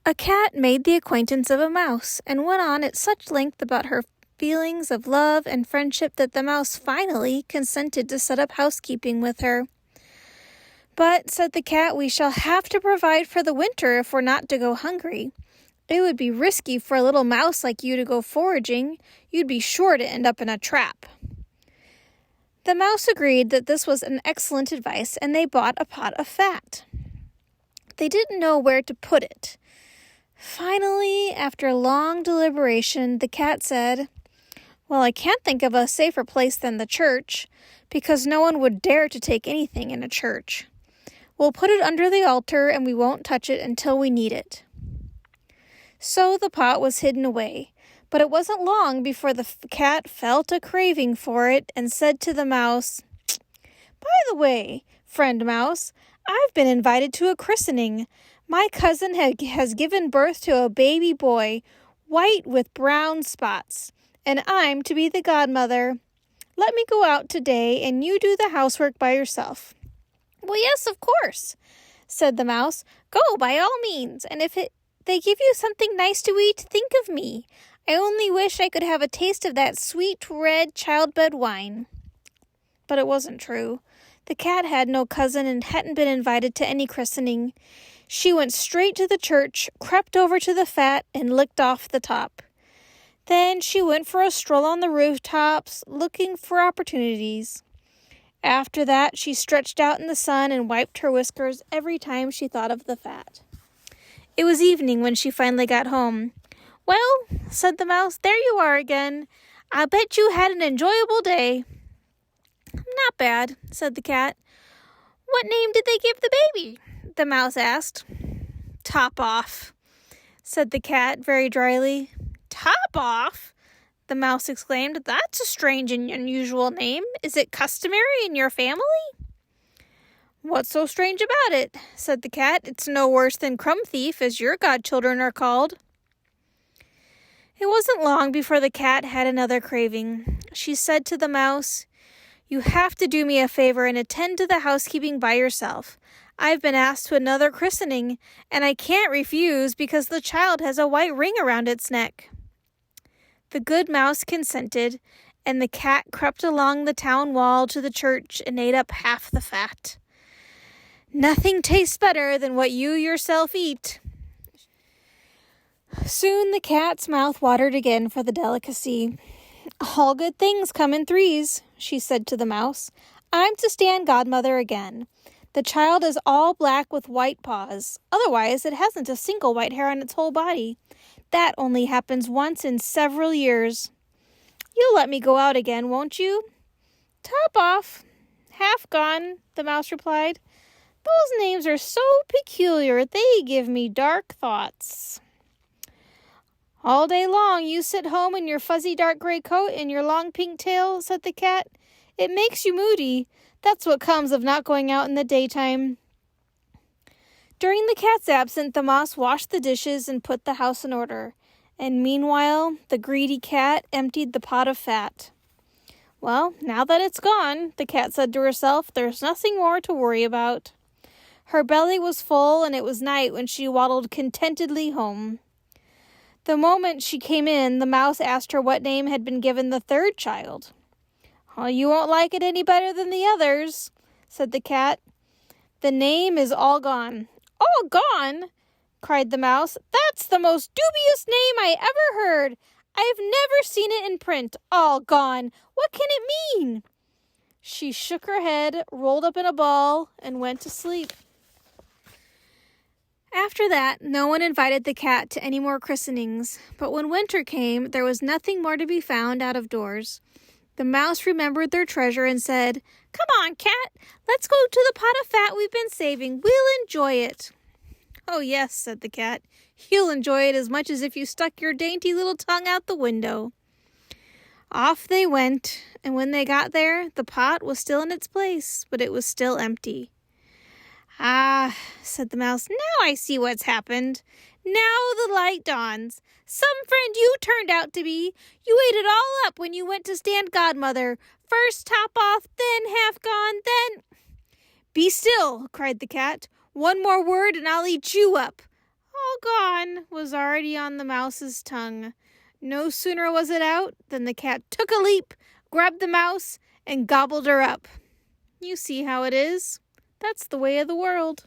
A cat made the acquaintance of a mouse and went on at such length about her feelings of love and friendship that the mouse finally consented to set up housekeeping with her. "But," said the cat, "we shall have to provide for the winter if we're not to go hungry. It would be risky for a little mouse like you to go foraging. You'd be sure to end up in a trap." The mouse agreed that this was an excellent advice, and they bought a pot of fat. They didn't know where to put it. Finally, after long deliberation, the cat said, "Well, I can't think of a safer place than the church, because no one would dare to take anything in a church. We'll put it under the altar, and we won't touch it until we need it." So the pot was hidden away, but it wasn't long before the cat felt a craving for it and said to the mouse, "By the way, friend mouse, I've been invited to a christening. My cousin has given birth to a baby boy, white with brown spots, and I'm to be the godmother. Let me go out today, and you do the housework by yourself." "Well, yes, of course," said the mouse. "Go by all means, and if they give you something nice to eat, think of me. I only wish I could have a taste of that sweet red childbed wine." But it wasn't true. The cat had no cousin and hadn't been invited to any christening. She went straight to the church, crept over to the fat, and licked off the top. Then she went for a stroll on the rooftops, looking for opportunities. After that, she stretched out in the sun and wiped her whiskers every time she thought of the fat. It was evening when she finally got home. "Well," said the mouse, "there you are again. I bet you had an enjoyable day." "Not bad," said the cat. "What name did they give the baby?" the mouse asked. "Top Off," said the cat very dryly. "Top Off?" the mouse exclaimed. "That's a strange and unusual name. Is it customary in your family?" "What's so strange about it?" said the cat. "It's no worse than Crumb Thief, as your godchildren are called." It wasn't long before the cat had another craving. She said to the mouse, "You have to do me a favor and attend to the housekeeping by yourself. I've been asked to another christening, and I can't refuse because the child has a white ring around its neck." The good mouse consented, and the cat crept along the town wall to the church and ate up half the fat. Nothing tastes better than what you yourself eat. Soon the cat's mouth watered again for the delicacy. "All good things come in threes," she said to the mouse. "I'm to stand godmother again. The child is all black with white paws. Otherwise, it hasn't a single white hair on its whole body. That only happens once in several years. You'll let me go out again, won't you?" "Top Off, Half Gone," the mouse replied. "Those names are so peculiar, they give me dark thoughts." "All day long you sit home in your fuzzy dark gray coat and your long pink tail," said the cat. "It makes you moody. That's what comes of not going out in the daytime." During the cat's absence, the mouse washed the dishes and put the house in order, and meanwhile the greedy cat emptied the pot of fat. "Well, now that it's gone," the cat said to herself, "there's nothing more to worry about." Her belly was full, and it was night when she waddled contentedly home. The moment she came in, the mouse asked her what name had been given the third child. "Oh, you won't like it any better than the others," said the cat. "The name is All Gone." "All Gone?" cried the mouse. "That's the most dubious name I ever heard. I've never seen it in print. All Gone. What can it mean?" She shook her head, rolled up in a ball, and went to sleep. After that, no one invited the cat to any more christenings, but when winter came, there was nothing more to be found out of doors. The mouse remembered their treasure and said, "Come on, cat, let's go to the pot of fat we've been saving. We'll enjoy it." "Oh, yes," said the cat. "You'll enjoy it as much as if you stuck your dainty little tongue out the window." Off they went, and when they got there, the pot was still in its place, but it was still empty. "Ah," said the mouse, "now I see what's happened. Now the light dawns. Some friend you turned out to be. You ate it all up when you went to stand godmother. First Top Off, then Half Gone, then—" "Be still," cried the cat. "One more word and I'll eat you up." all gone, was already on the mouse's tongue. No sooner was it out than the cat took a leap, grabbed the mouse, and gobbled her up. You see how it is. That's the way of the world.